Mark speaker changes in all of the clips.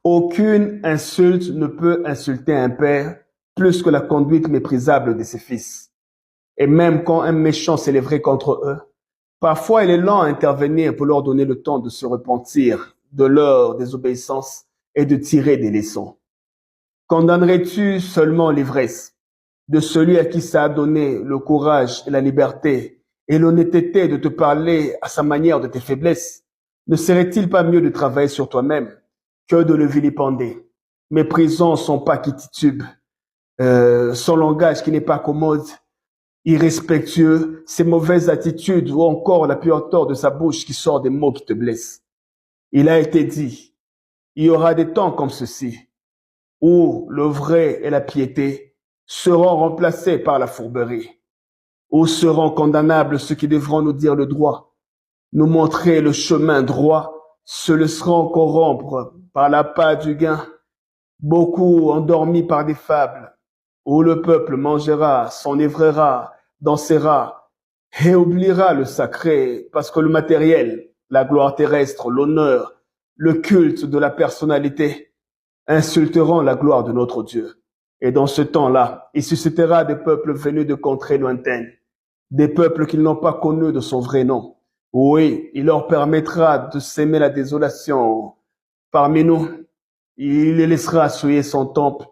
Speaker 1: Aucune insulte ne peut insulter un père plus que la conduite méprisable de ses fils. Et même quand un méchant s'élèverait contre eux, parfois il est lent à intervenir pour leur donner le temps de se repentir de leur désobéissance et de tirer des leçons. Condamnerais-tu seulement l'ivresse de celui à qui ça a donné le courage et la liberté et l'honnêteté de te parler à sa manière de tes faiblesses? Ne serait-il pas mieux de travailler sur toi-même que de le vilipender, méprisant son pas qui titube, son langage qui n'est pas commode, irrespectueux, ses mauvaises attitudes ou encore la pureté de sa bouche qui sort des mots qui te blessent? Il a été dit, il y aura des temps comme ceci où le vrai et la piété seront remplacés par la fourberie, où seront condamnables ceux qui devront nous dire le droit, nous montrer le chemin droit, se laisseront corrompre par l'appât du gain, beaucoup endormis par des fables, où le peuple mangera, s'enivrera, dansera et oubliera le sacré, parce que le matériel, la gloire terrestre, l'honneur, le culte de la personnalité insulteront la gloire de notre Dieu. Et dans ce temps-là, il suscitera des peuples venus de contrées lointaines, des peuples qu'ils n'ont pas connus de son vrai nom. Oui, il leur permettra de s'aimer la désolation parmi nous. Il les laissera souiller son temple.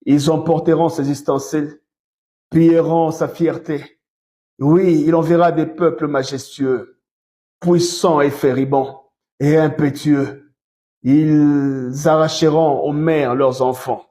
Speaker 1: Ils emporteront ses ustensiles, pilleront sa fierté. Oui, il enverra des peuples majestueux, puissants et féribonds, et impétueux. Ils arracheront aux mères leurs enfants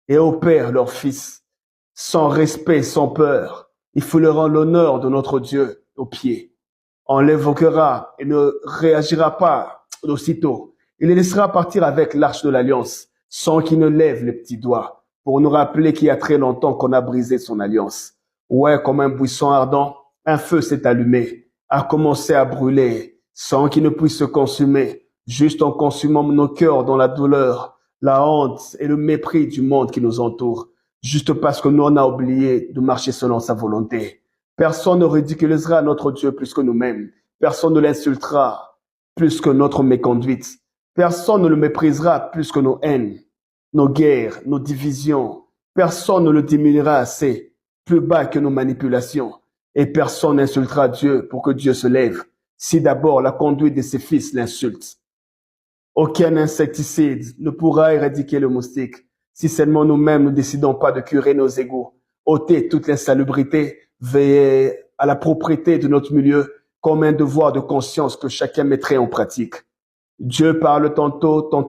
Speaker 1: et aux pères leurs fils, sans respect, sans peur. Ils fouleront l'honneur de notre Dieu aux pieds. On l'évoquera et ne réagira pas aussitôt. Il les laissera partir avec l'arche de l'alliance, sans qu'il ne lève les petits doigts, pour nous rappeler qu'il y a très longtemps qu'on a brisé son alliance. Ouais, comme un buisson ardent, un feu s'est allumé, a commencé à brûler, sans qu'il ne puisse se consumer, juste en consumant nos cœurs dans la douleur, la honte et le mépris du monde qui nous entoure, juste parce que nous on a oublié de marcher selon sa volonté. Personne ne ridiculisera notre Dieu plus que nous-mêmes. Personne ne l'insultera plus que notre méconduite. Personne ne le méprisera plus que nos haines, nos guerres, nos divisions. Personne ne le diminuera assez, plus bas que nos manipulations. Et personne n'insultera Dieu pour que Dieu se lève, si d'abord la conduite de ses fils l'insulte. Aucun insecticide ne pourra éradiquer le moustique si seulement nous-mêmes ne décidons pas de curer nos égaux, ôter toute l'insalubrité, veiller à la propriété de notre milieu comme un devoir de conscience que chacun mettrait en pratique. Dieu parle tantôt